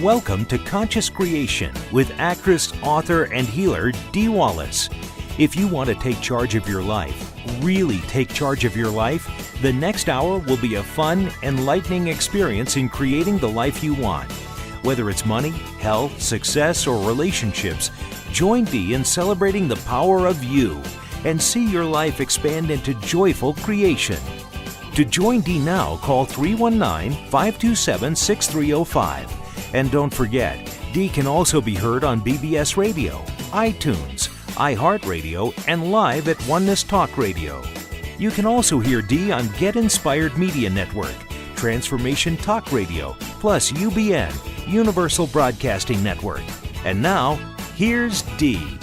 Welcome to Conscious Creation with actress, author, and healer Dee Wallace. If you want to take charge of your life, really take charge of your life, the next hour will be a fun, enlightening experience in creating the life you want. Whether it's money, health, success, or relationships, join Dee in celebrating the power of you and see your life expand into joyful creation. To join Dee now, call 319-527-6305. And don't forget, Dee can also be heard on BBS Radio, iTunes, iHeartRadio, and live at Oneness Talk Radio. You can also hear Dee on Get Inspired Media Network, Transformation Talk Radio, plus UBN, Universal Broadcasting Network. And now, here's Dee.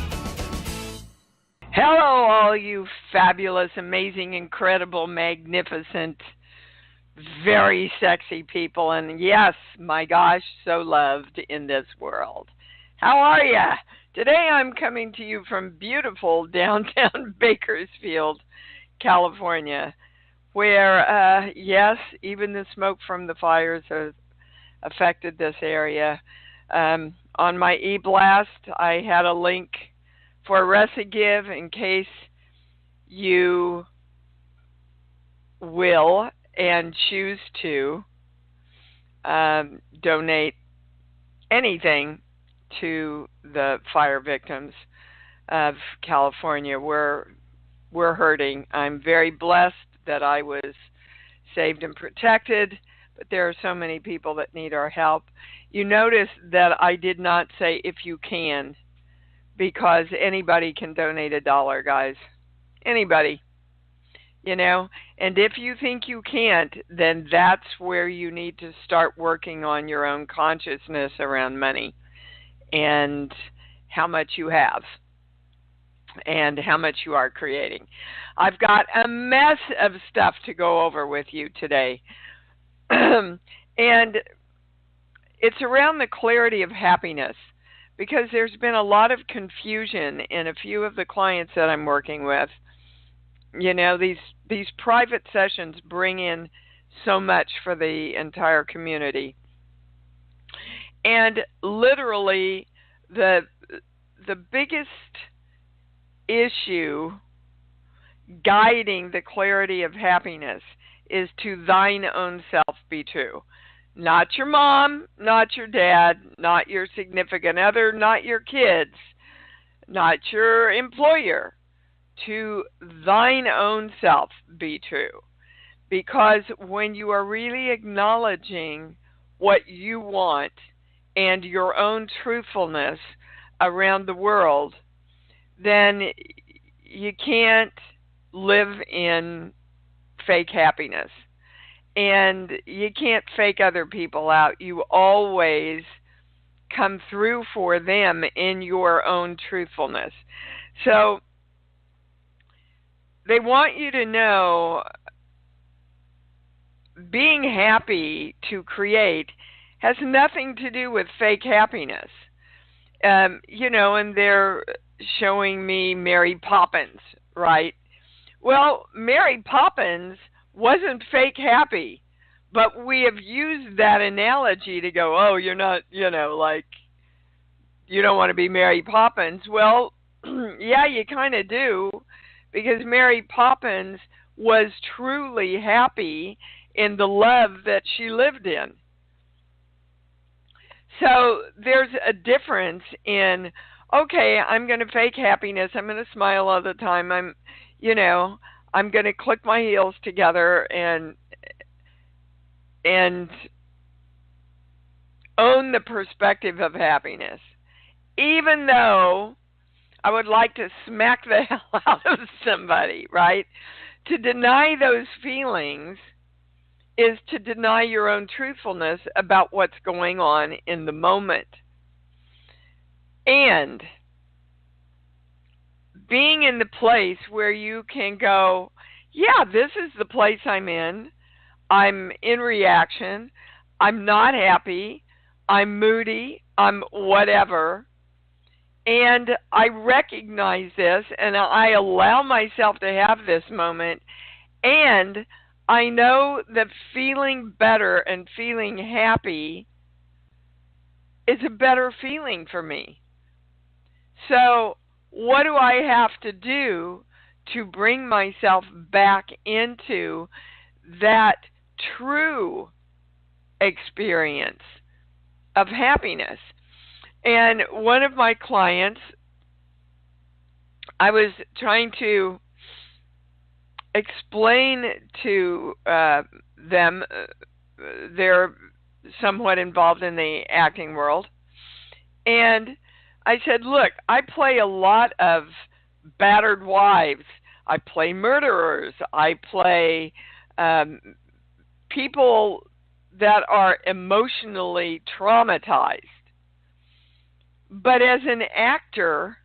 Hello, all you fabulous, amazing, incredible, magnificent, very sexy people, and yes, my gosh, so loved in this world. How are ya? Today I'm coming to you from beautiful downtown Bakersfield, California, where, yes, even the smoke from the fires has affected this area. On my e-blast, I had a link for Recigive in case you will and choose to donate anything to the fire victims of California. We're hurting. I'm very blessed that I was saved and protected, but there are so many people that need our help. You notice that I did not say if you can, because anybody can donate $1, guys. Anybody. And if you think you can't, then that's where you need to start working on your own consciousness around money and how much you have and how much you are creating. I've got a mess of stuff to go over with you today. And it's around the clarity of happiness, because there's been a lot of confusion in a few of the clients that I'm working with. These private sessions bring in so much for the entire community. And literally, the biggest issue guiding the clarity of happiness is to thine own self be true. Not your mom, not your dad, not your significant other, not your kids, not your employer. To thine own self be true. Because when you are really acknowledging what you want and your own truthfulness around the world, then you can't live in fake happiness. And you can't fake other people out. You always come through for them in your own truthfulness. So they want you to know being happy to create has nothing to do with fake happiness. And they're showing me Mary Poppins, right? Well, Mary Poppins wasn't fake happy, but we have used that analogy to go, oh, you're not, you don't want to be Mary Poppins. Well, yeah, you kind of do, because Mary Poppins was truly happy in the love that she lived in. So there's a difference in, okay, I'm going to fake happiness. I'm going to smile all the time. I'm going to click my heels together and own the perspective of happiness. Even though I would like to smack the hell out of somebody, right? To deny those feelings is to deny your own truthfulness about what's going on in the moment. And being in the place where you can go, yeah, this is the place I'm in. I'm in reaction. I'm not happy. I'm moody. I'm whatever. And I recognize this, and I allow myself to have this moment, and I know that feeling better and feeling happy is a better feeling for me. So what do I have to do to bring myself back into that true experience of happiness? And one of my clients, I was trying to explain to them, they're somewhat involved in the acting world, and I said, look, I play a lot of battered wives, I play murderers, I play people that are emotionally traumatized. But as an actor,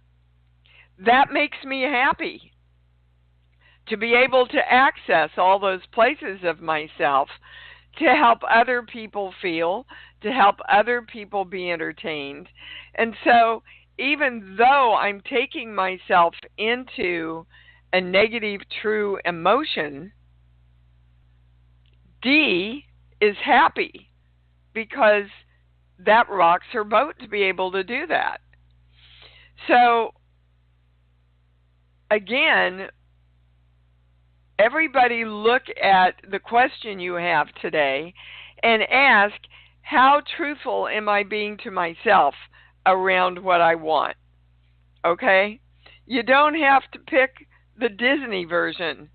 that makes me happy to be able to access all those places of myself to help other people feel, to help other people be entertained. And so even though I'm taking myself into a negative true emotion, Dee is happy because that rocks her boat to be able to do that. So again, everybody look at the question you have today and ask, how truthful am I being to myself around what I want? Okay? You don't have to pick the Disney version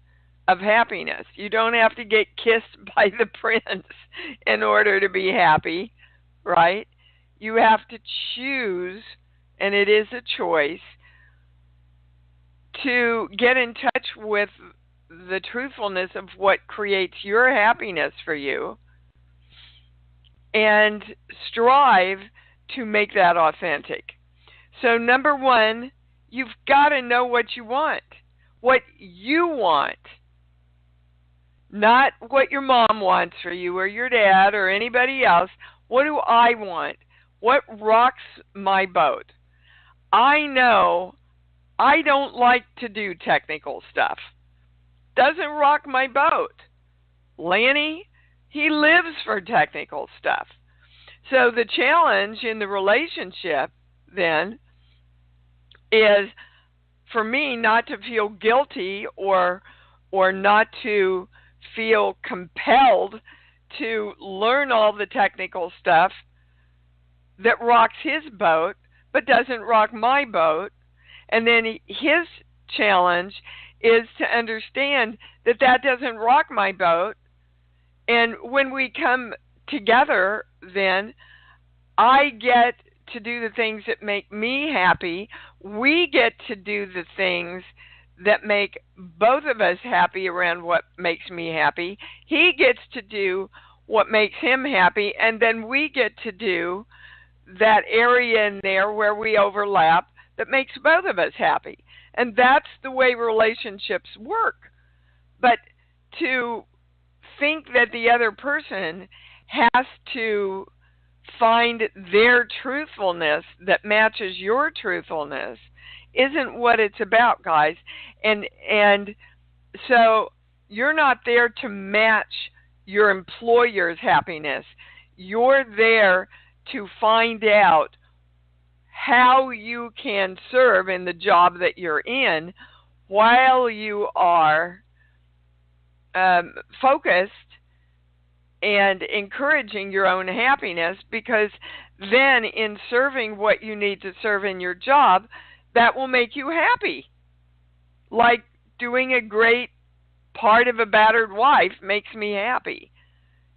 of happiness. You don't have to get kissed by the prince in order to be happy, right? You have to choose, and it is a choice, to get in touch with the truthfulness of what creates your happiness for you and strive to make that authentic. So number one, you've got to know what you want. What you want. Not what your mom wants for you or your dad or anybody else. What do I want? What rocks my boat? I know I don't like to do technical stuff. Doesn't rock my boat. Lanny, he lives for technical stuff. So the challenge in the relationship then is for me not to feel guilty or not to feel compelled to learn all the technical stuff that rocks his boat but doesn't rock my boat. And then his challenge is to understand that that doesn't rock my boat. And when we come together, then I get to do the things that make me happy. We get to do the things that make both of us happy around what makes me happy. He gets to do what makes him happy, and then we get to do that area in there where we overlap that makes both of us happy. And that's the way relationships work. But to think that the other person has to find their truthfulness that matches your truthfulness isn't what it's about, guys. And so you're not there to match your employer's happiness. You're there to find out how you can serve in the job that you're in while you are focused and encouraging your own happiness, because then in serving what you need to serve in your job, that will make you happy. Like doing a great part of a battered wife makes me happy.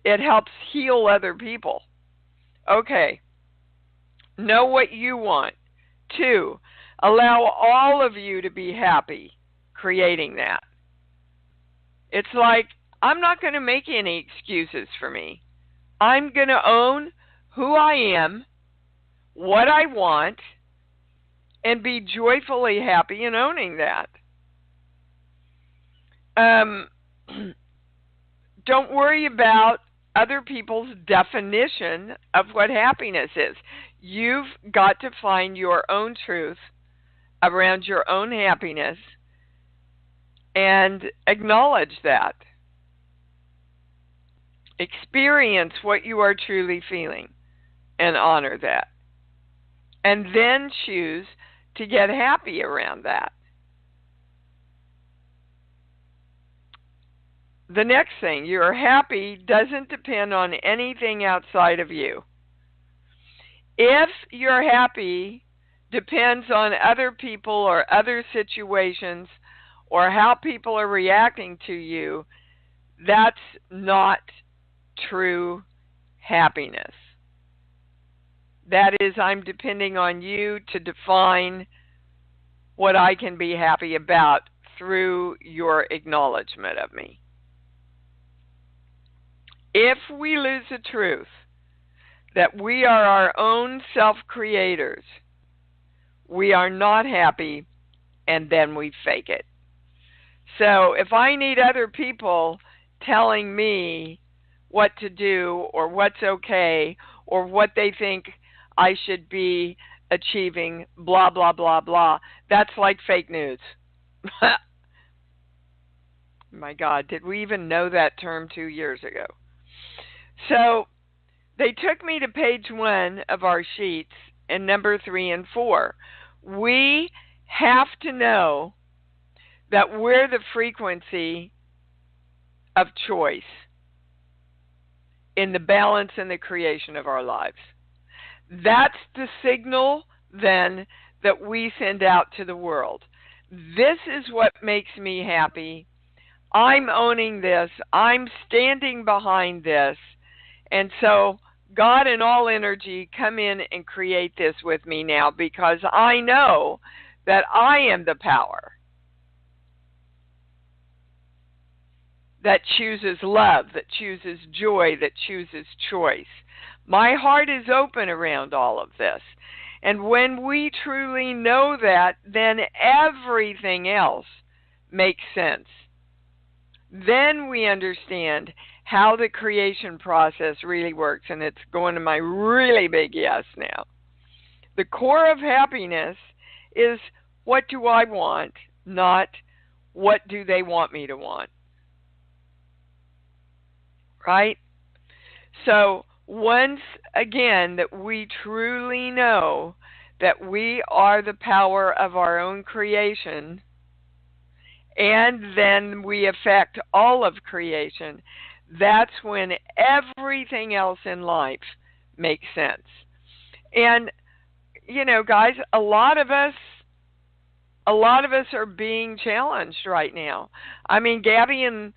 It helps heal other people. Okay. Know what you want. 2, allow all of you to be happy creating that. It's like, I'm not going to make any excuses for me. I'm going to own who I am, what I want, and be joyfully happy in owning that. Don't worry about other people's definition of what happiness is. You've got to find your own truth around your own happiness and acknowledge that. Experience what you are truly feeling and honor that. and then choose to get happy around that. The next thing, your happy doesn't depend on anything outside of you. If your happy depends on other people or other situations or how people are reacting to you, that's not true happiness. That is, I'm depending on you to define what I can be happy about through your acknowledgement of me. If we lose the truth that we are our own self-creators, we are not happy, and then we fake it. So if I need other people telling me what to do or what's okay or what they think I should be achieving, blah, blah, blah, blah, that's like fake news. My God, did we even know that term 2 years ago? So they took me to page 1 of our sheets and number 3 and 4. We have to know that we're the frequency of choice in the balance and the creation of our lives. That's the signal then that we send out to the world. This is what makes me happy. I'm owning this. I'm standing behind this. And so God and all energy, come in and create this with me now, because I know that I am the power that chooses love, that chooses joy, that chooses choice. My heart is open around all of this. And when we truly know that, then everything else makes sense. Then we understand how the creation process really works, and it's going to my really big yes now. The core of happiness is, what do I want, not what do they want me to want. Right? So once again that we truly know that we are the power of our own creation, and then we affect all of creation, that's when everything else in life makes sense. And, you know, guys, a lot of us are being challenged right now. I mean, Gabby and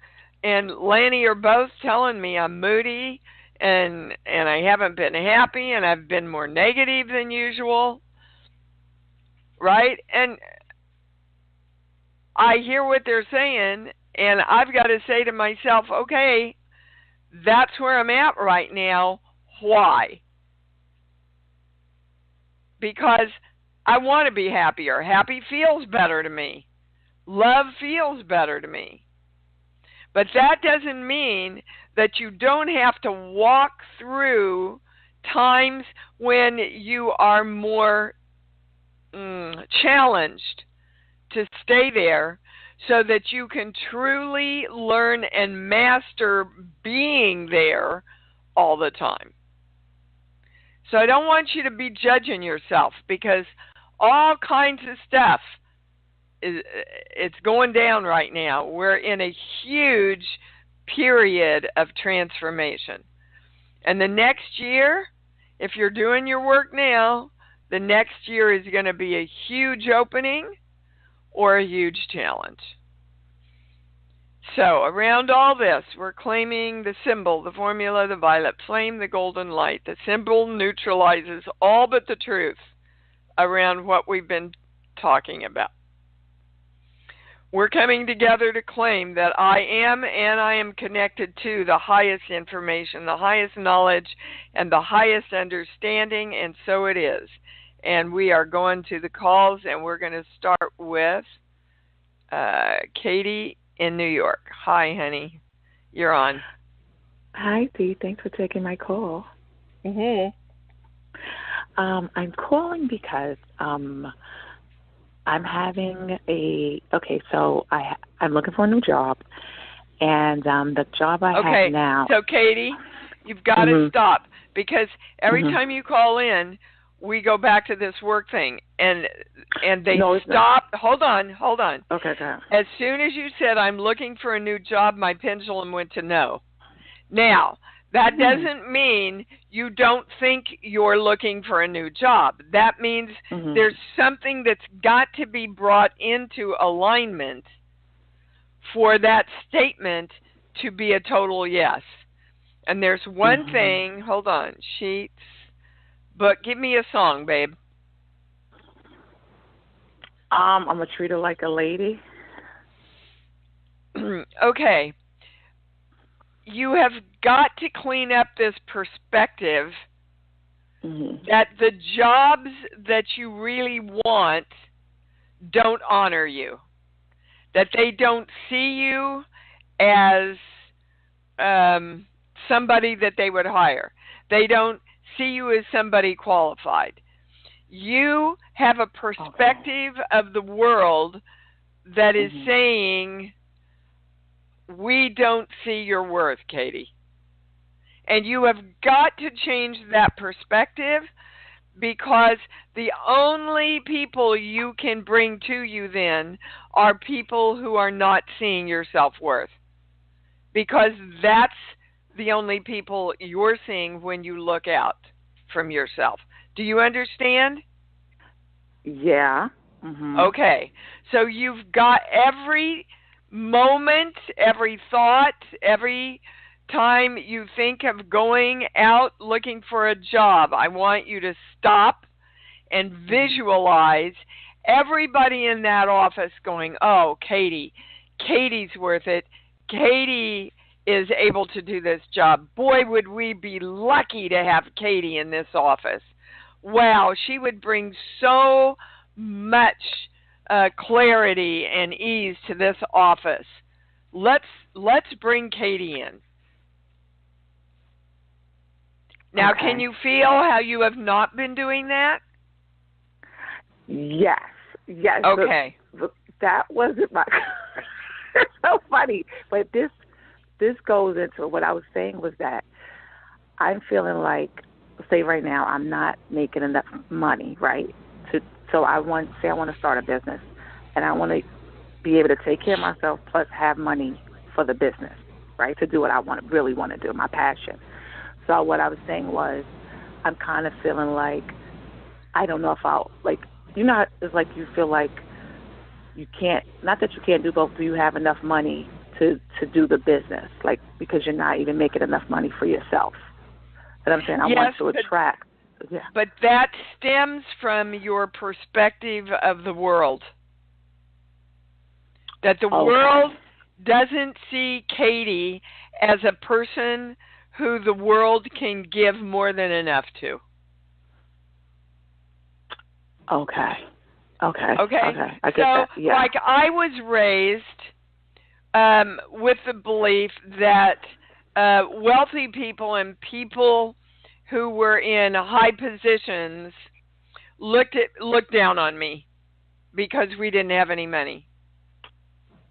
Lanny are both telling me I'm moody and I haven't been happy and I've been more negative than usual. Right? And I hear what they're saying, and I've got to say to myself, okay, that's where I'm at right now. Why? Because I want to be happier. Happy feels better to me. Love feels better to me. But that doesn't mean that you don't have to walk through times when you are more challenged to stay there, so that you can truly learn and master being there all the time. So I don't want you to be judging yourself, because all kinds of stuff it's going down right now. We're in a huge period of transformation. And the next year, if you're doing your work now, the next year is going to be a huge opening or a huge challenge. So around all this, we're claiming the symbol, the formula, the violet flame, the golden light. The symbol neutralizes all but the truth around what we've been talking about. We're coming together to claim that I am and I am connected to the highest information, the highest knowledge, and the highest understanding, and so it is. And we are going to the calls, and we're going to start with Katie in New York. Hi, honey. You're on. Hi, Dee. Thanks for taking my call. Mm-hmm. I'm calling because I'm having I'm looking for a new job, and the job I have now. So, Katie, you've got to stop, because every time you call in, we go back to this work thing, and they stop. Hold on. Okay, go ahead. As soon as you said, I'm looking for a new job, my pendulum went to no. Now, that doesn't mean you don't think you're looking for a new job. That means there's something that's got to be brought into alignment for that statement to be a total yes. And there's one thing, hold on, sheets, but give me a song, babe. I'm going to treat her like a lady. Okay. You have got to clean up this perspective that the jobs that you really want don't honor you, that they don't see you as somebody that they would hire. They don't see you as somebody qualified. You have a perspective of the world that is saying, we don't see your worth, Katie. And you have got to change that perspective, because the only people you can bring to you then are people who are not seeing your self-worth. Because that's the only people you're seeing when you look out from yourself. Do you understand? Yeah. Okay. So you've got every moment, every thought, every time you think of going out looking for a job, I want you to stop and visualize everybody in that office going, oh, Katie's worth it. Katie is able to do this job. Boy, would we be lucky to have Katie in this office. Wow, she would bring so much clarity and ease to this office. Let's bring Katie in. Now, can you feel how you have not been doing that? Yes. Okay. That wasn't my... It's so funny. But this goes into what I was saying was that I'm feeling like, say right now, I'm not making enough money, right? So I want to start a business, and I want to be able to take care of myself plus have money for the business, right? To do what I really want to do, my passion. So what I was saying was, I'm kind of feeling like, I don't know if I'll, like, you know, it's like you feel like you can't, not that you can't do both, do you have enough money to do the business, like, because you're not even making enough money for yourself. But I'm saying I want to attract. Yeah. But that stems from your perspective of the world. That the world doesn't see Katie as a person who the world can give more than enough to. Okay. I get that. Yeah. Like, I was raised with the belief that wealthy people and people who were in high positions looked down on me because we didn't have any money.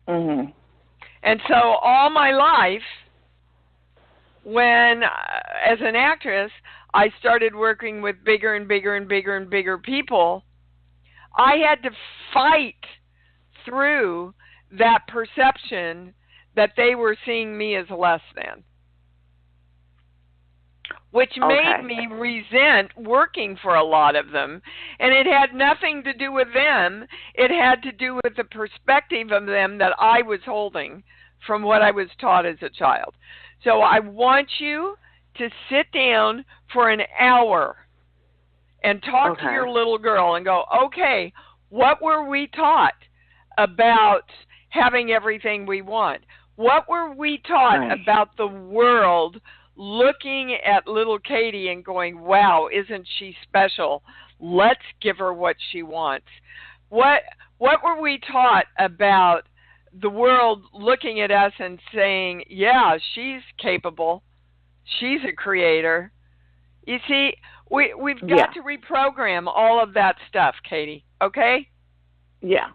And so all my life, when as an actress I started working with bigger and bigger and bigger and bigger people, I had to fight through that perception that they were seeing me as less than, which made me resent working for a lot of them. And it had nothing to do with them. It had to do with the perspective of them that I was holding from what I was taught as a child. So I want you to sit down for an hour and talk to your little girl and go, okay, what were we taught about having everything we want? What were we taught about the world looking at little Katie and going, wow, isn't she special? Let's give her what she wants. What were we taught about the world looking at us and saying, yeah, she's capable. She's a creator. You see, we've got to reprogram all of that stuff, Katie, okay? Yeah.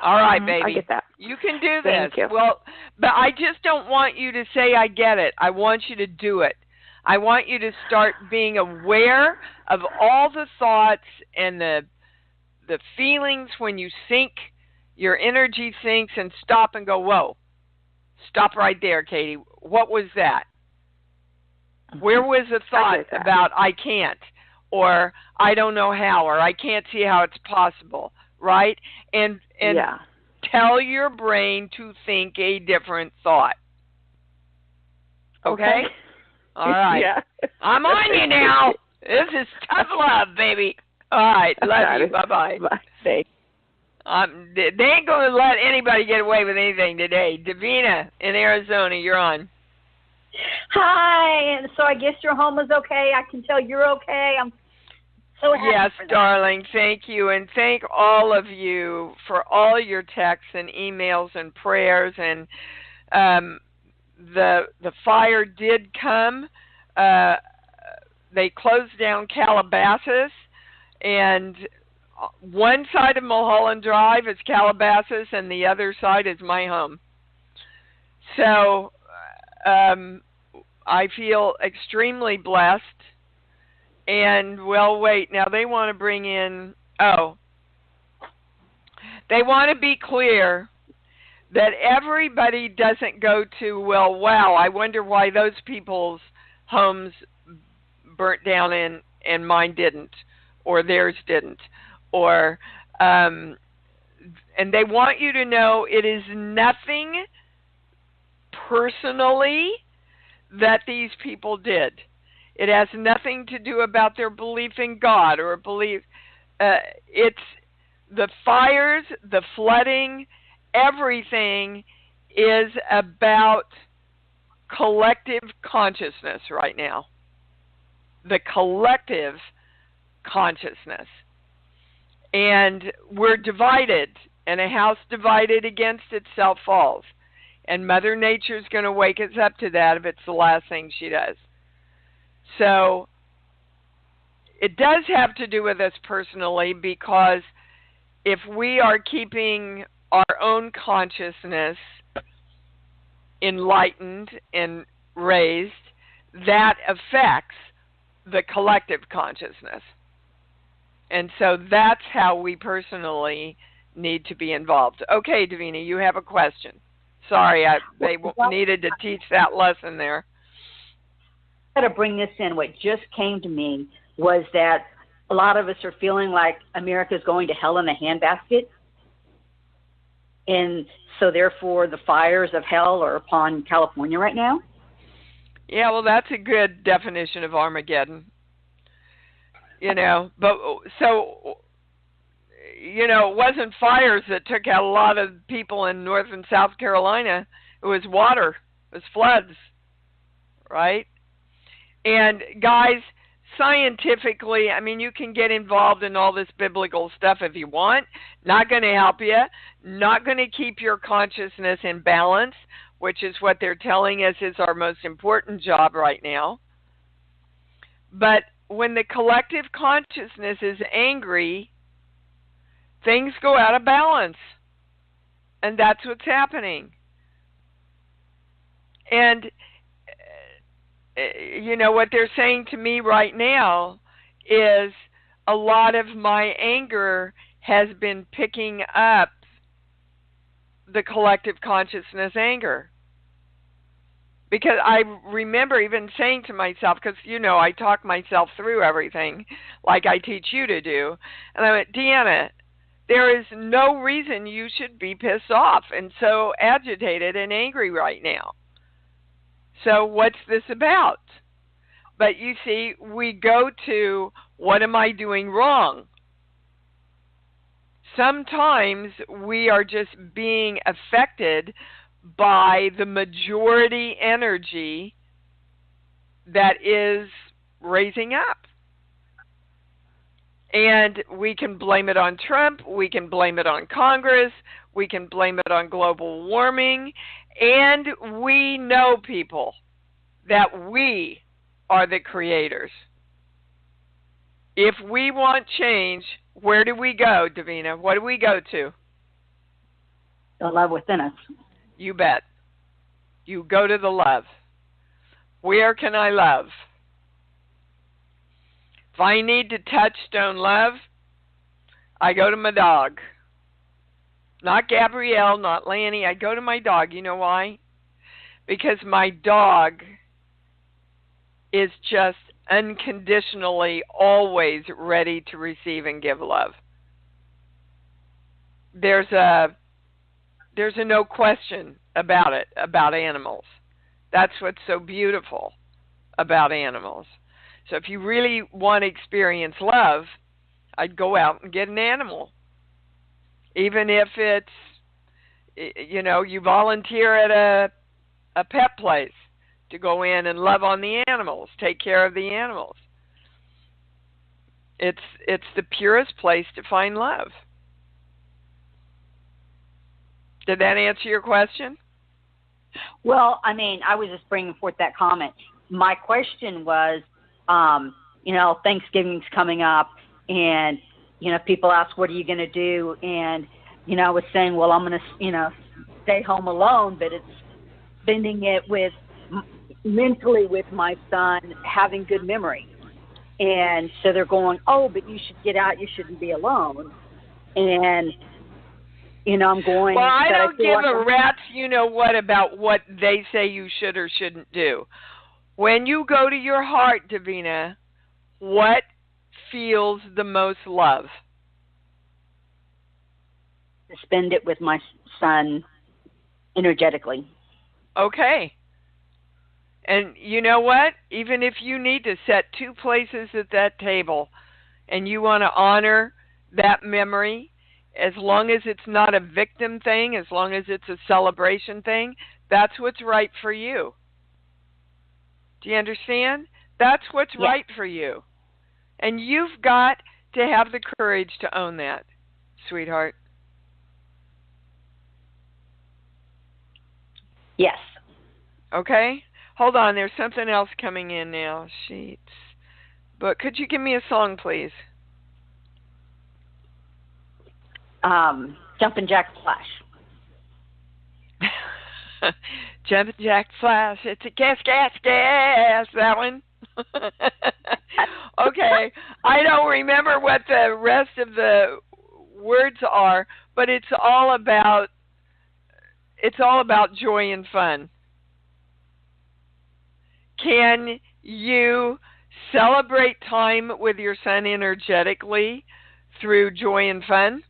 All right, baby. I get that. You can do this. Thank you. Well, but I just don't want you to say I get it. I want you to do it. I want you to start being aware of all the thoughts and the feelings when you sink, your energy sinks, and stop and go, whoa. Stop right there, Katie. What was that? Where was the thought about I can't, or I don't know how, or I can't see how it's possible, right? And tell your brain to think a different thought. Okay? All right. Yeah. I'm on you now. This is tough love, baby. All right. Love you. Bye-bye. Bye. Thanks. They ain't going to let anybody get away with anything today. Davina in Arizona, you're on. Hi. And so I guess your home is okay. I can tell you're okay. I'm so happy. Yes, for that. darling. Thank you. And thank all of you for all your texts and emails and prayers. And the fire did come. They closed down Calabasas, and one side of Mulholland Drive is Calabasas, and the other side is my home. So I feel extremely blessed. And, well, wait, now they want to bring in, they want to be clear that everybody doesn't go to, well, wow, I wonder why those people's homes burnt down and mine didn't, or theirs didn't. Or, and they want you to know it is nothing personally that these people did. It has nothing to do about their belief in God or belief. It's the fires, the flooding, everything is about collective consciousness right now. The collective consciousness. And we're divided, and a house divided against itself falls. And Mother Nature's going to wake us up to that if it's the last thing she does. So it does have to do with us personally, because if we are keeping our own consciousness enlightened and raised, that affects the collective consciousness. And so that's how we personally need to be involved. Okay, Davina, you have a question. Sorry, they needed to teach that lesson there. I got to bring this in. What just came to me was that a lot of us are feeling like America's going to hell in a handbasket. And so therefore the fires of hell are upon California right now. Yeah, well, that's a good definition of Armageddon. But so, it wasn't fires that took out a lot of people in North and South Carolina. It was water. It was floods, right? And guys, scientifically, you can get involved in all this biblical stuff if you want. Not going to help you. Not going to keep your consciousness in balance, which is what they're telling us is our most important job right now. But when the collective consciousness is angry, things go out of balance. And that's what's happening. And, what they're saying to me right now is a lot of my anger has been picking up the collective consciousness anger. Because I remember even saying to myself, because, I talk myself through everything like I teach you to do. And I went, Deanna, there is no reason you should be pissed off and so agitated and angry right now. So what's this about? But you see, we go to, what am I doing wrong? Sometimes we are just being affected by the majority energy that is raising up. And we can blame it on Trump, we can blame it on Congress, we can blame it on global warming, and we know, people, that we are the creators. If we want change, where do we go, Davina? What do we go to? The love within us. You bet. You go to the love. Where can I love? If I need to touchstone love, I go to my dog. Not Gabrielle, not Lanny. I go to my dog. You know why? Because my dog is just unconditionally always ready to receive and give love. There's a no question about it, about animals. That's what's so beautiful about animals. So if you really want to experience love, I'd go out and get an animal. Even if it's, you volunteer at a pet place to go in and love on the animals, take care of the animals. It's the purest place to find love. Did that answer your question? Well, I mean, I was just bringing forth that comment. My question was, Thanksgiving's coming up, and, people ask, what are you going to do? And, I was saying, well, I'm going to, stay home alone, but it's spending it mentally with my son, having good memory. And so they're going, oh, but you should get out. You shouldn't be alone. And, I'm going. Well, I don't give a rat's what about what they say you should or shouldn't do. When you go to your heart, Davina, what feels the most love? To spend it with my son energetically. Okay. And you know what? Even if you need to set two places at that table and you want to honor that memory, as long as it's not a victim thing, as long as it's a celebration thing, that's what's right for you. Do you understand? That's what's right for you. And you've got to have the courage to own that, sweetheart. Yes. Okay? Hold on, there's something else coming in now. Sheets. But could you give me a song, please? Jumpin' Jack Flash. Jumpin' Jack Flash. It's a gas, gas, gas. That one? Okay. I don't remember what the rest of the words are, but it's all about joy and fun. Can you celebrate time with your son energetically through joy and fun?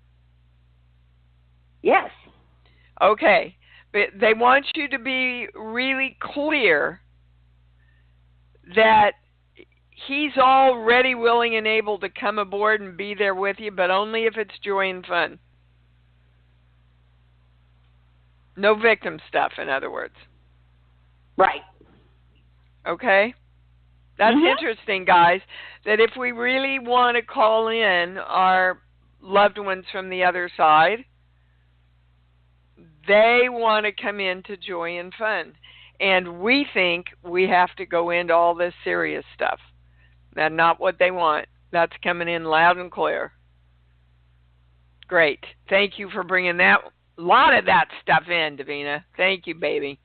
Yes. Okay. But they want you to be really clear that he's already willing and able to come aboard and be there with you, but only if it's joy and fun. No victim stuff, in other words. Right. Okay? That's interesting, guys, that if we really want to call in our loved ones from the other side, they want to come into joy and fun. And we think we have to go into all this serious stuff. That's not what they want. That's coming in loud and clear. Great. Thank you for bringing a lot of that stuff in, Davina. Thank you, baby.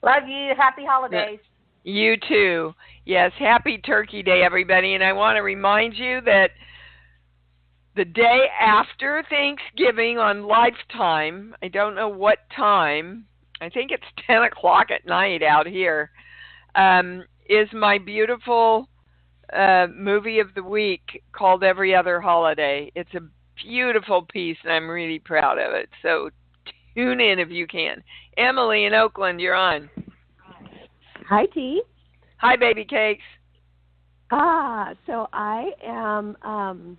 Love you. Happy holidays. You too. Yes, happy Turkey Day, everybody. And I want to remind you that the day after Thanksgiving on Lifetime, I don't know what time, I think it's 10 o'clock at night out here, is my beautiful movie of the week called Every Other Holiday. It's a beautiful piece, and I'm really proud of it. So tune in if you can. Emily in Oakland, you're on. Hi, T. Hi, baby cakes. So I am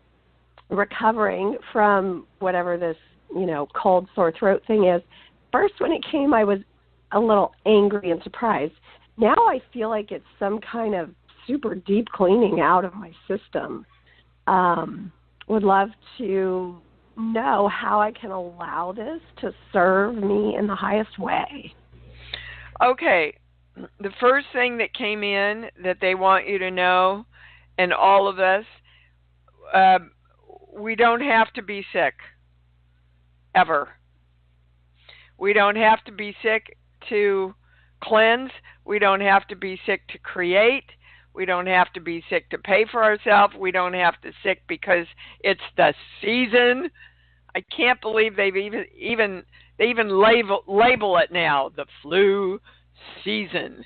recovering from whatever this, cold sore throat thing is. First, when it came, I was a little angry and surprised. Now I feel like it's some kind of super deep cleaning out of my system. Would love to know how I can allow this to serve me in the highest way. Okay. The first thing that came in that they want you to know, and all of us, we don't have to be sick. Ever. We don't have to be sick to cleanse. We don't have to be sick to create. We don't have to be sick to pay for ourselves. We don't have to sick because it's the season. I can't believe they've even label it now, the flu season,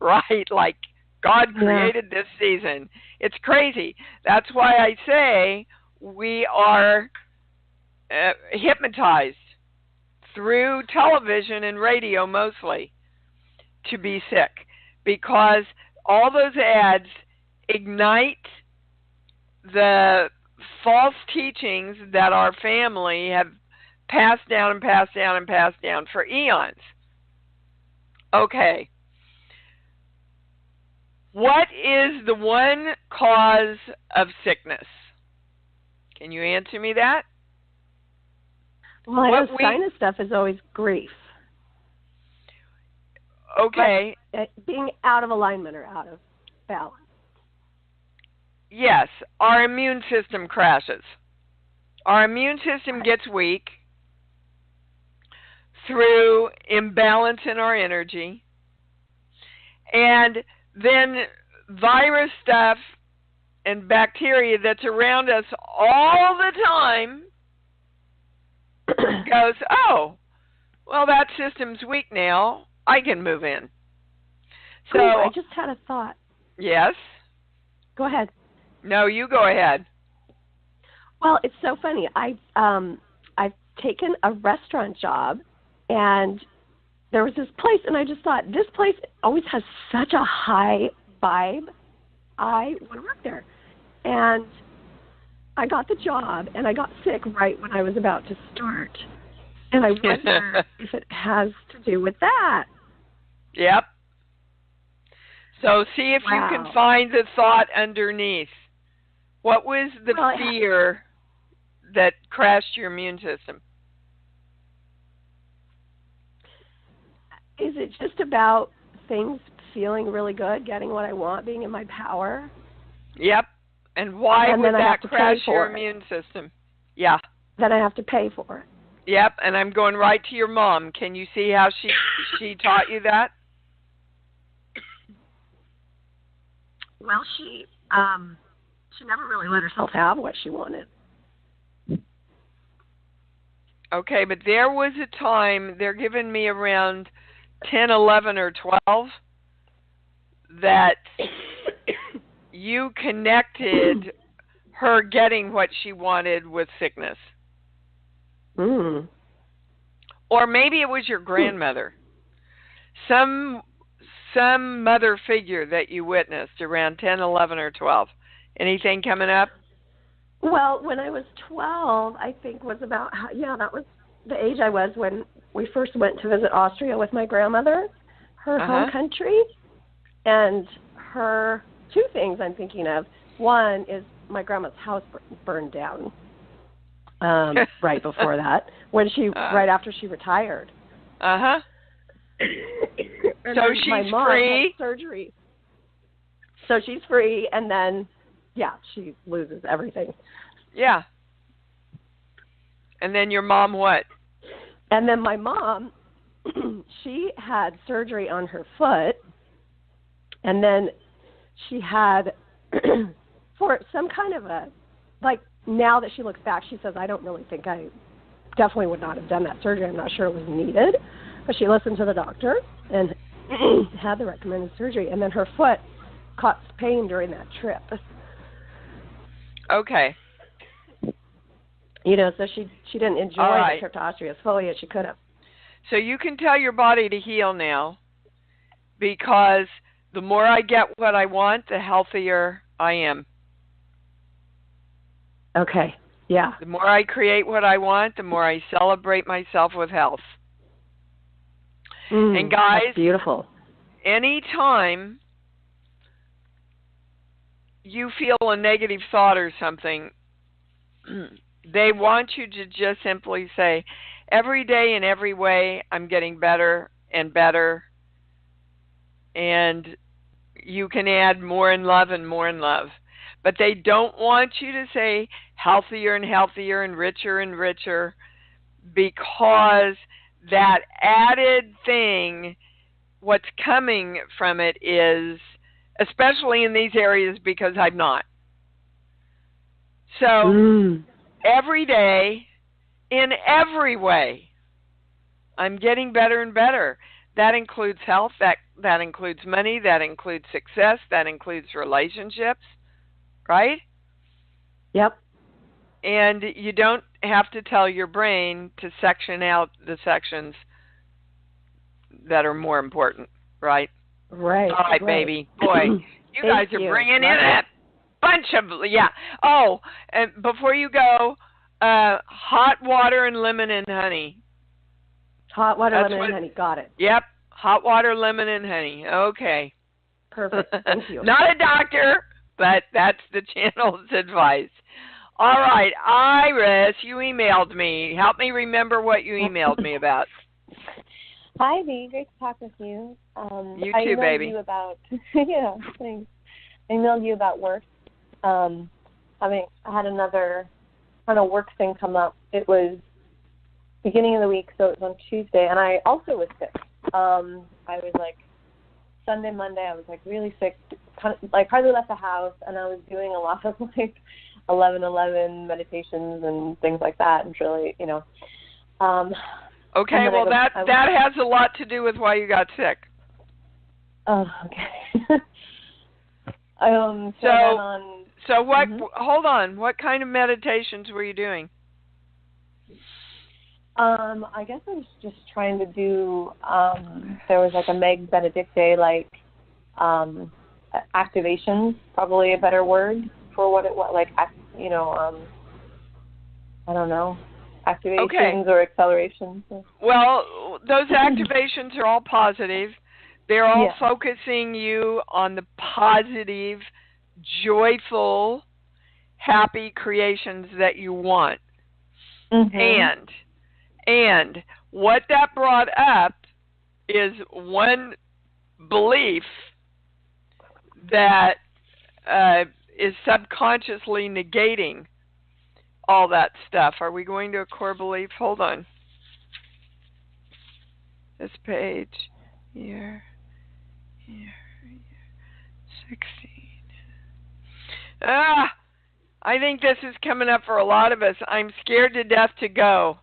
right? Like God created this season. It's crazy. That's why I say we are hypnotized through television and radio mostly to be sick, because all those ads ignite the false teachings that our family have passed down and passed down and passed down for eons. Okay. What is the one cause of sickness? Can you answer me that? Well, I know sinus stuff is always grief. Okay. But being out of alignment or out of balance. Yes, our immune system crashes. Our immune system gets weak through imbalance in our energy. And then virus stuff and bacteria that's around us all the time goes, oh, well, that system's weak now. I can move in. So I just had a thought. Yes? Go ahead. No, you go ahead. Well, it's so funny. I've taken a restaurant job, and there was this place, and I just thought, this place always has such a high vibe. I want to work there. And I got the job, and I got sick right when I was about to start. And I wonder if it has to do with that. Yep. So see if you can find the thought underneath. What was the fear that crashed your immune system? Is it just about things feeling really good, getting what I want, being in my power? Yep. And why would that crash your immune system? Yeah. Then I have to pay for it. Yep, and I'm going right to your mom. Can you see how she taught you that? Well, she never really let herself have what she wanted. Okay, but there was a time, they're giving me around 10, 11, or 12, that you connected her getting what she wanted with sickness. Mm. Or maybe it was your grandmother. Some mother figure that you witnessed around 10, 11, or 12. Anything coming up? Well, when I was 12, I think was about, that was the age I was when we first went to visit Austria with my grandmother, her home country. And her, two things I'm thinking of. One is my grandma's house burned down right before that, when right after she retired. So she's free. Had surgery. So she's free, and then, she loses everything. Yeah. And then your mom what? And then my mom, she had surgery on her foot, and then she had, for some kind of now that she looks back, she says, I don't really think I definitely would not have done that surgery. I'm not sure it was needed. But she listened to the doctor and had the recommended surgery. And then her foot caught pain during that trip. Okay. So she didn't enjoy the trip to Austria as fully as she could have. So you can tell your body to heal now, because the more I get what I want, the healthier I am. Okay, yeah. The more I create what I want, the more I celebrate myself with health. And guys, that's beautiful. Anytime you feel a negative thought or something, they want you to just simply say, every day in every way, I'm getting better and better. And you can add more in love and more in love. But they don't want you to say healthier and healthier and richer, because that added thing, what's coming from it is especially in these areas because I'm not. So every day, in every way, I'm getting better and better. That includes health, that includes money, that includes success, that includes relationships, right? Yep. And you don't have to tell your brain to section out the sections that are more important, right? Right. All right, baby. Boy, you guys are bringing in a bunch of, yeah. Oh, and before you go, hot water and lemon and honey. Hot water, lemon, and honey. Got it. Yep. Hot water, lemon, and honey. Okay. Perfect. Thank you. Not a doctor, but that's the channel's advice. All right, Iris, you emailed me. Help me remember what you emailed me about. Hi, V. Great to talk with you. You I too, emailed baby. You about, yeah, thanks. I emailed you about work. I had another kind of work thing come up. It was beginning of the week, so it was on Tuesday, and I also was sick. I was like, Sunday, Monday, I was like really sick, kind of, like hardly left the house, and I was doing a lot of like 11:11 meditations and things like that, and really, you know. Okay, well that has a lot to do with why you got sick. Oh, okay. So what? Hold on. What kind of meditations were you doing? I guess I was just trying to do. There was like a Meg Benedicte, like activations, probably a better word for what it was. Like, you know, I don't know, activations or accelerations. Well, those activations are all positive. They're all focusing you on the positive, joyful, happy creations that you want. Mm-hmm. And what that brought up is one belief that is subconsciously negating all that stuff. Are we going to a core belief? Hold on. This page. Here. 16. I think this is coming up for a lot of us. I'm scared to death to go.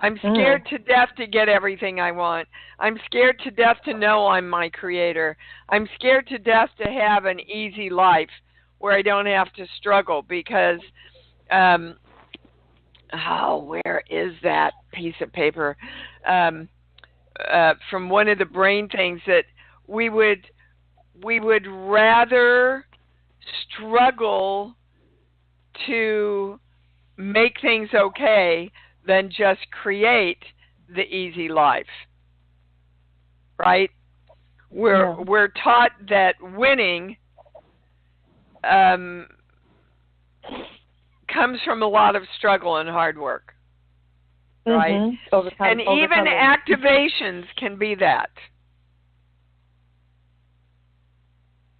I'm scared to death to get everything I want. I'm scared to death to know I'm my creator. I'm scared to death to have an easy life where I don't have to struggle because, where is that piece of paper? From one of the brain things that we would rather struggle to make things okay than just create the easy life, right? We're taught that winning comes from a lot of struggle and hard work, right? And even activations can be that.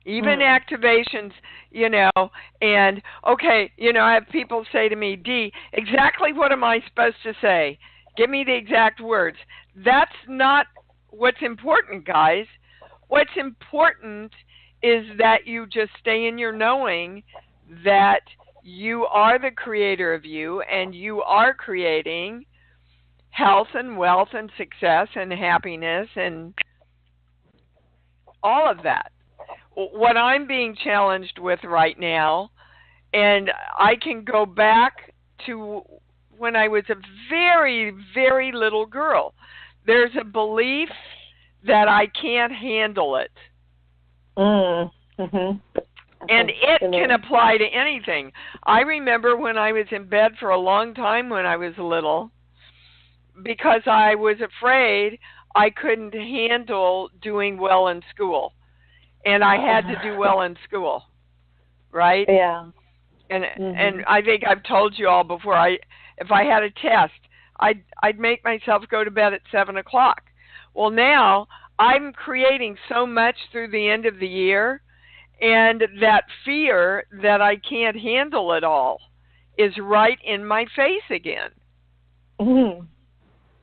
Even activations, you know, and, okay, you know, I have people say to me, Dee, exactly what am I supposed to say? Give me the exact words. That's not what's important, guys. What's important is that you just stay in your knowing that you are the creator of you and you are creating health and wealth and success and happiness and all of that. What I'm being challenged with right now, and I can go back to when I was a very, very little girl, there's a belief that I can't handle it. And it can apply to anything. I remember when I was in bed for a long time when I was little because I was afraid I couldn't handle doing well in school. And I had to do well in school, right? Yeah. And I think I've told you all before. If I had a test, I'd make myself go to bed at 7:00. Well, now I'm creating so much through the end of the year, and that fear that I can't handle it all is right in my face again.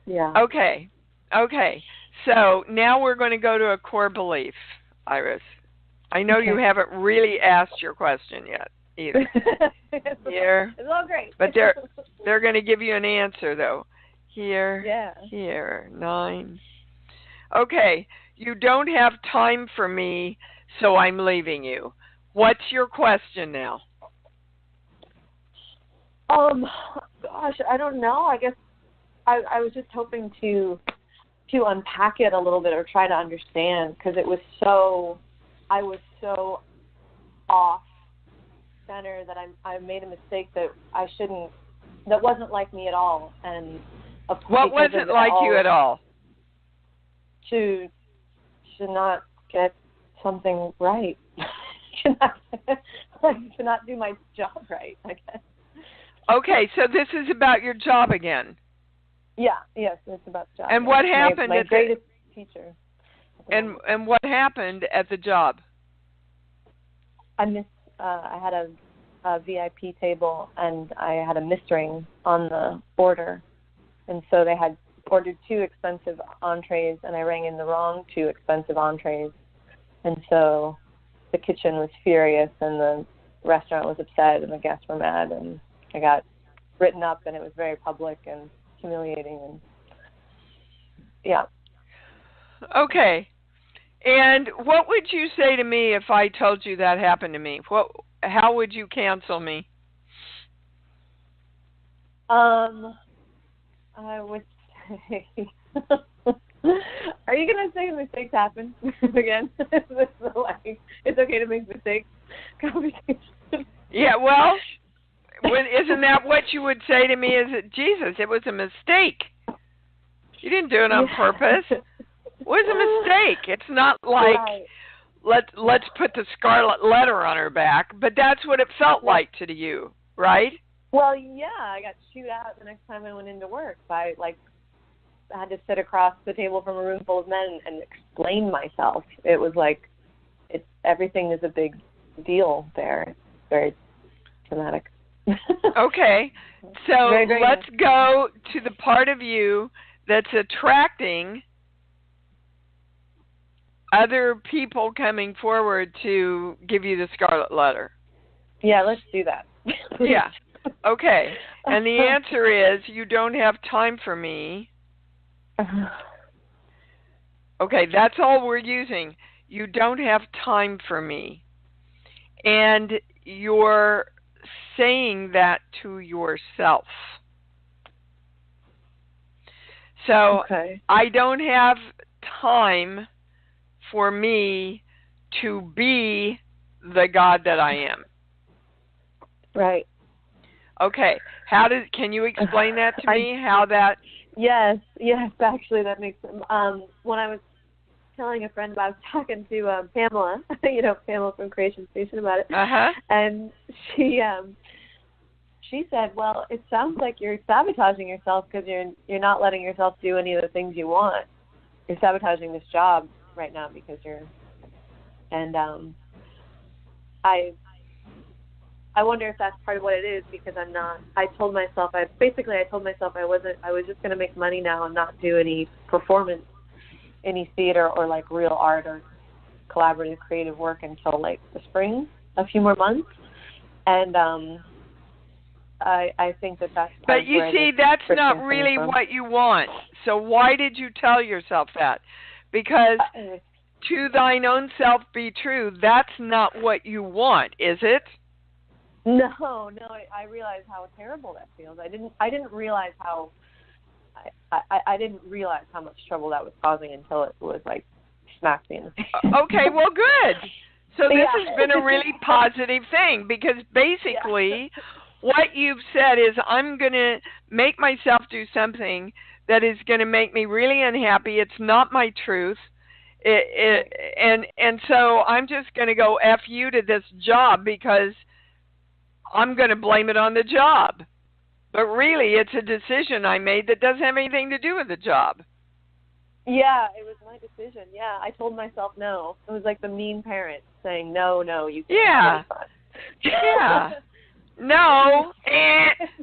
Yeah. Okay. So now we're going to go to a core belief, Iris. I know you haven't really asked your question yet either. Here. It's all great. But they're going to give you an answer, though. Here. Yeah. Here. 9. Okay. You don't have time for me, so I'm leaving you. What's your question now? Gosh, I don't know. I guess I was just hoping to unpack it a little bit or try to understand, because I was so off center that I made a mistake that I shouldn't, that wasn't like me at all. And what wasn't like you at all? To not get something right. to not do my job right, I guess. Okay, so this is about your job again. Yeah, yes, it's about the job. And what happened? My greatest teacher. And what happened at the job? I had a VIP table, and I had a miss ring on the order, and so they had ordered 2 expensive entrees, and I rang in the wrong 2 expensive entrees, and so the kitchen was furious, and the restaurant was upset, and the guests were mad, and I got written up, and it was very public and humiliating, and yeah. Okay. And what would you say to me if I told you that happened to me? How would you cancel me? I would say, are you going to say mistakes happen again? It's okay to make mistakes conversation. Yeah, well, isn't that what you would say to me? Is it, Jesus, it was a mistake. You didn't do it on purpose. It was a mistake. It's not like let's put the scarlet letter on her back, but that's what it felt like to you, right? Well, yeah, I got chewed out the next time I went into work. I had to sit across the table from a room full of men and explain myself. It was like everything is a big deal there. It's very traumatic. Okay, so let's go to the part of you that's attracting other people coming forward to give you the scarlet letter. Yeah, let's do that. Yeah. Okay. And the answer is you don't have time for me. Okay, that's all we're using. You don't have time for me. And you're saying that to yourself. So I don't have time for me to be the God that I am. Right. Okay. Can you explain that to me? How that? Yes. Actually, that makes sense. When I was telling a friend, I was talking to Pamela, Pamela from Creation Station about it, and she said, "Well, it sounds like you're sabotaging yourself because you're not letting yourself do any of the things you want. You're sabotaging this job right now because you're." And I wonder if that's part of what it is, because I'm not. I told myself I was just going to make money now and not do any performance, any theater or like real art or collaborative creative work until like the spring, a few more months, and I think that's part But of you where see, that's not really what you want. So why did you tell yourself that? Because to thine own self be true, that's not what you want, is it? No, I realize how terrible that feels. I didn't realize how I didn't realize how much trouble that was causing until it was like smacked me in the face. Okay, well, good. So this has been a really positive thing, because basically what you've said is, I'm going to make myself do something that is going to make me really unhappy. It's not my truth. And so I'm just going to go F you to this job because I'm going to blame it on the job. But really, it's a decision I made that doesn't have anything to do with the job. Yeah, it was my decision. Yeah, I told myself no. It was like the mean parent saying, no, you can't. Yeah. No,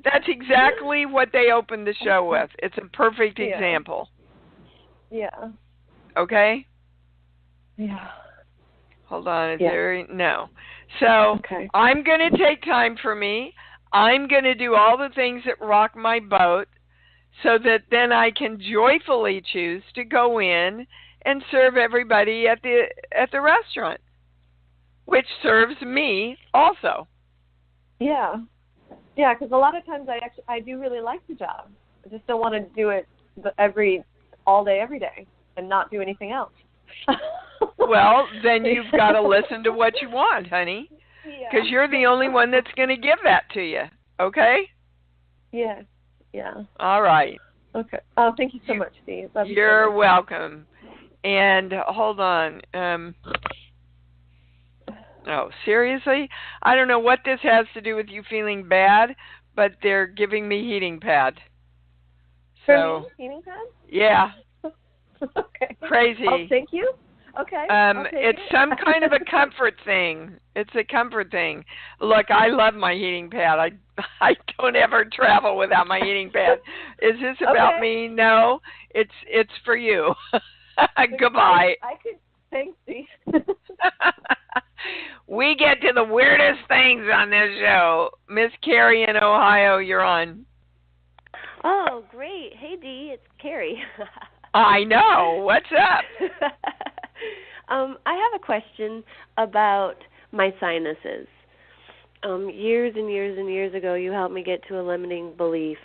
that's exactly what they opened the show with. It's a perfect example. Yeah. Okay? Yeah. Hold on. Is Yeah. there? No. So Okay. I'm going to take time for me. I'm going to do all the things that rock my boat so that then I can joyfully choose to go in and serve everybody at the restaurant, which serves me also. Yeah. Yeah, because a lot of times I do really like the job. I just don't want to do it all day, every day, and not do anything else. Well, then you've got to listen to what you want, honey, because you're the only one that's going to give that to you. Okay? Yeah. Yeah. All right. Okay. Oh, thank you so much, Steve. You're welcome. And hold on. Oh, seriously? I don't know what this has to do with you feeling bad, but they're giving me heating pad. For me, heating pad? Yeah. Okay. Crazy. Oh, thank you. Okay. It's some kind of a comfort thing. It's a comfort thing. Look, I love my heating pad. I don't ever travel without my heating pad. Is this about me? No. It's for you. Goodbye. I could. Thanks, Steve. We get to the weirdest things on this show. Miss Carrie in Ohio, you're on. Oh, great. Hey, Dee, it's Carrie. I know. What's up? I have a question about my sinuses. Years and years and years ago, you helped me get to a limiting belief,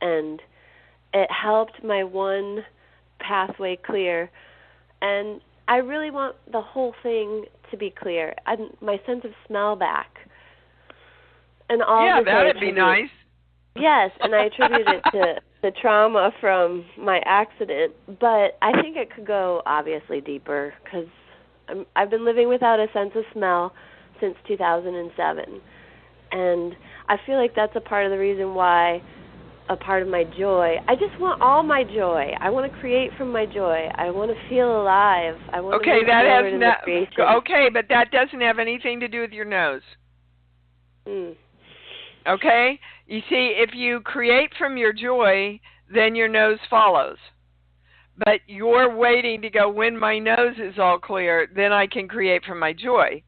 and it helped my one pathway clear. And I really want the whole thing to be clear. My sense of smell back. And all yeah, this that'd be nice. Yes, and I attribute it to the trauma from my accident, but I think it could go obviously deeper because I've been living without a sense of smell since 2007, and I feel like that's a part of the reason why a part of my joy. I just want all my joy. I want to create from my joy. I want to feel alive. I want to move forward in the creation. Okay, but that doesn't have anything to do with your nose. Okay? You see, if you create from your joy, then your nose follows. But you're waiting to go, when my nose is all clear, then I can create from my joy.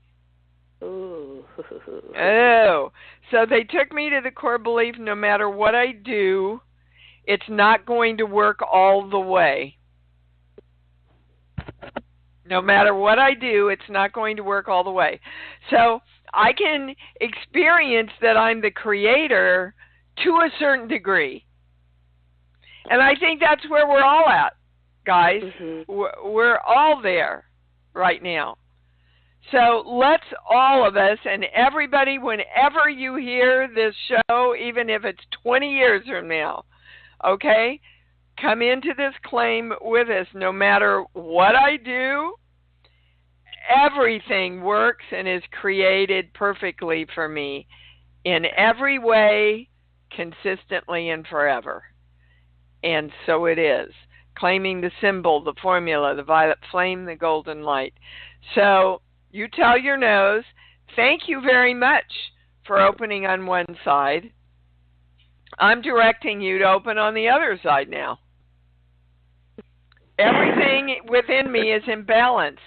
Ooh. Oh. So they took me to the core belief, no matter what I do, it's not going to work all the way. No matter what I do, it's not going to work all the way. So I can experience that I'm the creator to a certain degree. And I think that's where we're all at, guys. Mm-hmm. We're all there right now. So let's all of us and everybody, whenever you hear this show, even if it's 20 years from now, okay, come into this claim with us. No matter what I do, everything works and is created perfectly for me in every way, consistently and forever. And so it is. Claiming the symbol, the formula, the violet flame, the golden light. So you tell your nose, thank you very much for opening on one side. I'm directing you to open on the other side now. Everything within me is in balance.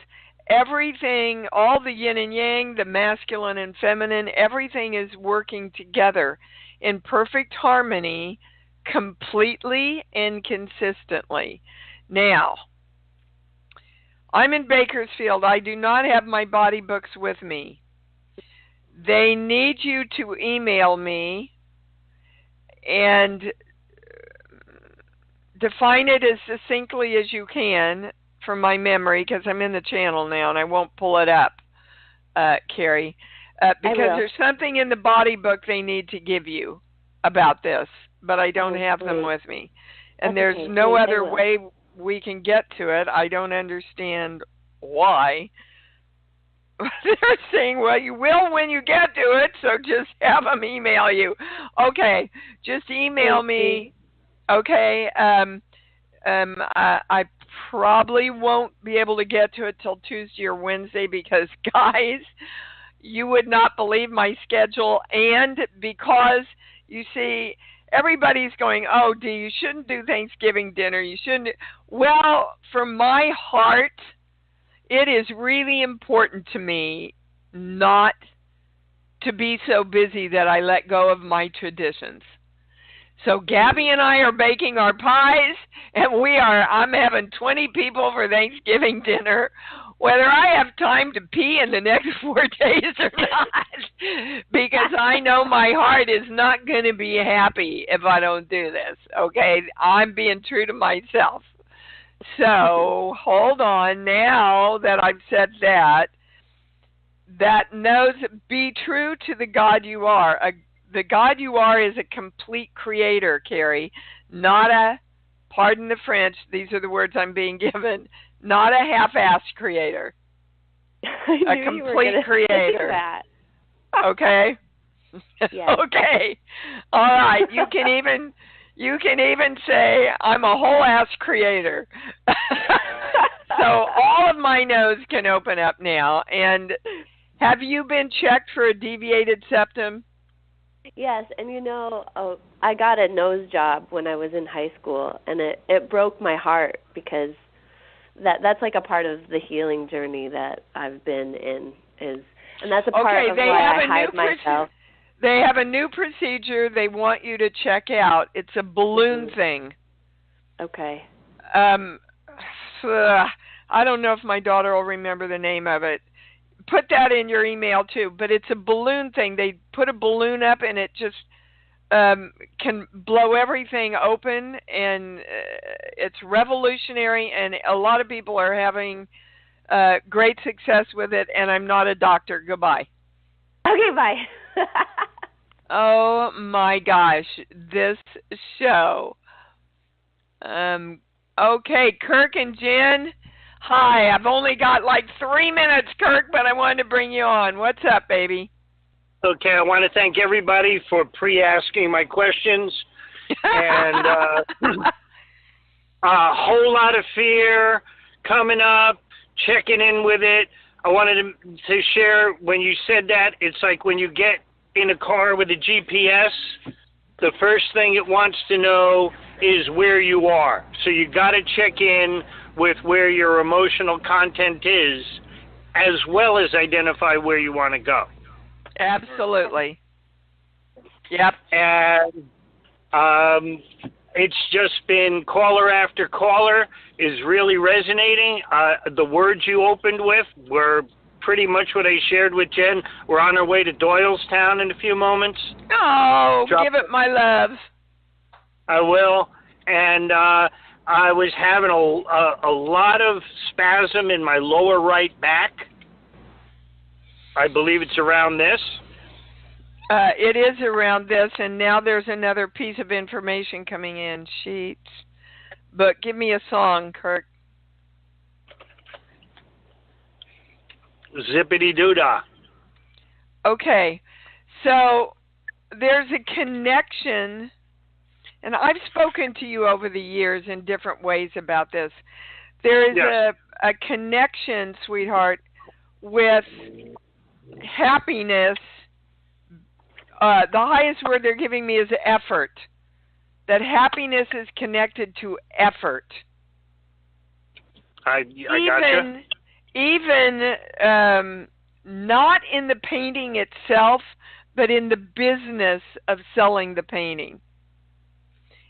Everything, all the yin and yang, the masculine and feminine, everything is working together in perfect harmony, completely and consistently. Now, I'm in Bakersfield. I do not have my body books with me. They need you to email me and define it as succinctly as you can from my memory, because I'm in the channel now and I won't pull it up, Carrie, because there's something in the body book they need to give you about this, but I don't have them with me. And there's no other way we can get to it. I don't understand why. They're saying, well, you will when you get to it, so just have them email you. Okay, just email me. Okay, I probably won't be able to get to it till Tuesday or Wednesday because, guys, you would not believe my schedule. And because, you see, everybody's going, oh, Dee, you shouldn't do Thanksgiving dinner. You shouldn't. Well, for my heart, it is really important to me not to be so busy that I let go of my traditions. So Gabby and I are baking our pies, and I'm having 20 people for Thanksgiving dinner, whether I have time to pee in the next 4 days or not, because I know my heart is not going to be happy if I don't do this, okay? I'm being true to myself. So hold on, now that I've said that knows, be true to the God you are. The God you are is a complete creator, Carrie, not a, pardon the French, these are the words I'm being given, not a half-assed creator. A complete creator. That. Okay? Yes. Okay. All right. You can even say I'm a whole-ass creator. So all of my no's can open up now. And have you been checked for a deviated septum? Yes, and I got a nose job when I was in high school, and it broke my heart because that's like a part of the healing journey that I've been in, and that's a part of why I hide myself. They have a new procedure they want you to check out. It's a balloon thing. Okay. I don't know if my daughter will remember the name of it. Put that in your email too, but it's a balloon thing. They put a balloon up and it just can blow everything open, and it's revolutionary, and a lot of people are having great success with it, and I'm not a doctor. Goodbye. Okay, bye. Oh my gosh, this show. Okay, Kirk and Jen. Hi, I've only got like 3 minutes, Kirk, but I wanted to bring you on. What's up, baby? Okay, I want to thank everybody for pre-asking my questions. And a whole lot of fear coming up, checking in with it. I wanted to share, when you said that, it's like when you get in a car with a GPS, the first thing it wants to know is where you are. So you got to check in with where your emotional content is, as well as identify where you want to go. Absolutely. Yep. And it's just been caller after caller is really resonating. The words you opened with were pretty much what I shared with Jen. We're on our way to Doylestown in a few moments. Oh, give it my love. I will. And I was having a lot of spasm in my lower right back. I believe it's around this. It is around this, and now there's another piece of information coming in. Sheets. But give me a song, Kirk. Zippity-doo-dah. Okay. So there's a connection, and I've spoken to you over the years in different ways about this. There is a connection, sweetheart, with happiness. The highest word they're giving me is effort. That happiness is connected to effort. I gotcha. Even not in the painting itself, but in the business of selling the painting.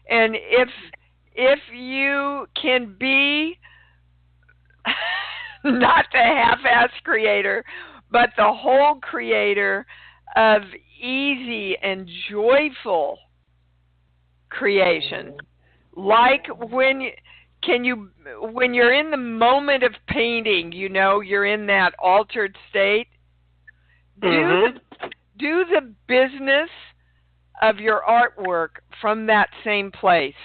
And if you can be not the half-ass creator, but the whole creator of easy and joyful creation, like when you're in the moment of painting, you're in that altered state. Do the business of your artwork from that same place.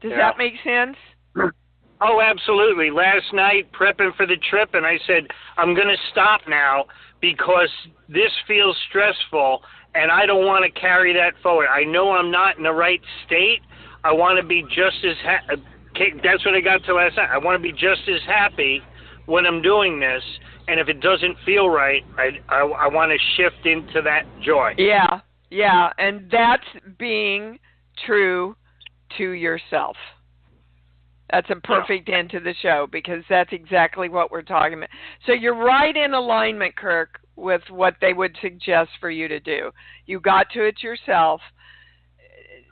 Does that make sense? Oh, absolutely. Last night, prepping for the trip, and I said, I'm going to stop now because this feels stressful, and I don't want to carry that forward. I know I'm not in the right state. I want to be just as that's what I got to last night. I want to be just as happy when I'm doing this, and if it doesn't feel right, I want to shift into that joy. Yeah, and that's being true to yourself. That's a perfect end to the show because that's exactly what we're talking about. So you're right in alignment, Kirk, with what they would suggest for you to do. You got to it yourself.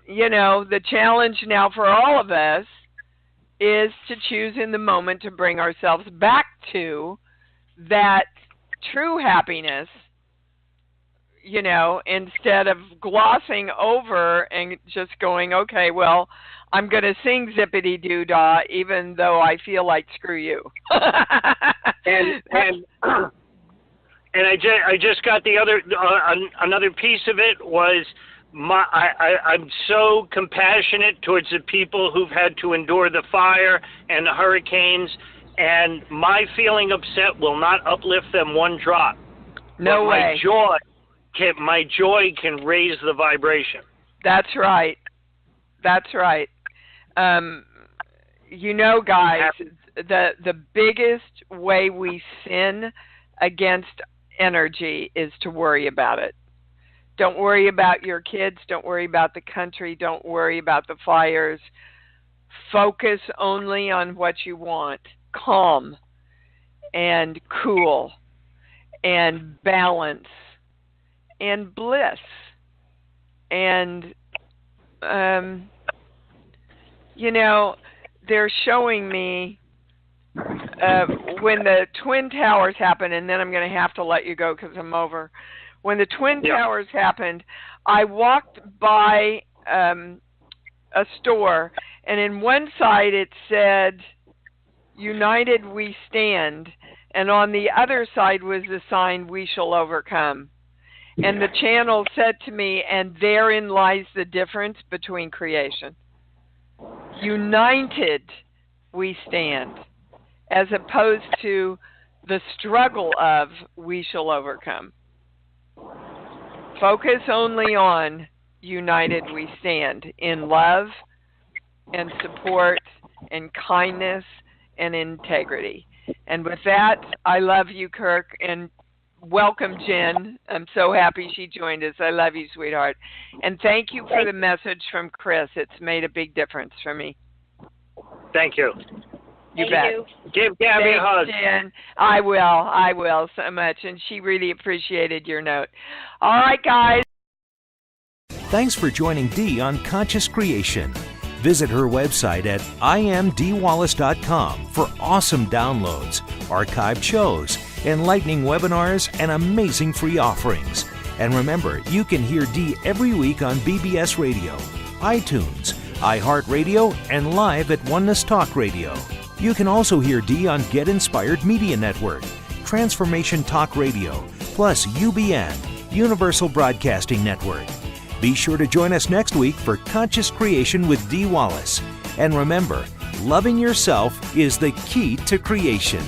You know, the challenge now for all of us is to choose in the moment to bring ourselves back to that true happiness, you know, instead of glossing over and just going, okay, well, I'm going to sing Zippity Doo Dah even though I feel like screw you. and I just got the other another piece of it was I'm so compassionate towards the people who've had to endure the fire and the hurricanes, and my feeling upset will not uplift them one drop. No way. My joy can raise the vibration. That's right. That's right. You know, guys, the biggest way we sin against energy is to worry about it. Don't worry about your kids. Don't worry about the country. Don't worry about the fires. Focus only on what you want. Calm and cool and balance and bliss. And, you know, they're showing me when the Twin Towers happened, and then I'm going to have to let you go because I'm over. When the Twin Towers happened, I walked by a store, and in one side it said, United We Stand, and on the other side was the sign, We Shall Overcome. And the channel said to me, and therein lies the difference between creation. United we stand, as opposed to the struggle of we shall overcome. Focus only on united we stand in love and support and kindness and integrity. And with that, I love you, Kirk, and welcome, Jen. I'm so happy she joined us. I love you, sweetheart. And thank you for the message from Chris. It's made a big difference for me. Thank you. You bet. Give Gabby a hug. Jen. I will so much. And she really appreciated your note. All right, guys. Thanks for joining Dee on Conscious Creation. Visit her website at imdwallace.com for awesome downloads, archived shows, enlightening webinars, and amazing free offerings. And remember, you can hear Dee every week on BBS Radio, iTunes, iHeartRadio, and live at Oneness Talk Radio. You can also hear Dee on Get Inspired Media Network, Transformation Talk Radio, plus UBN, Universal Broadcasting Network. Be sure to join us next week for Conscious Creation with Dee Wallace. And remember, loving yourself is the key to creation.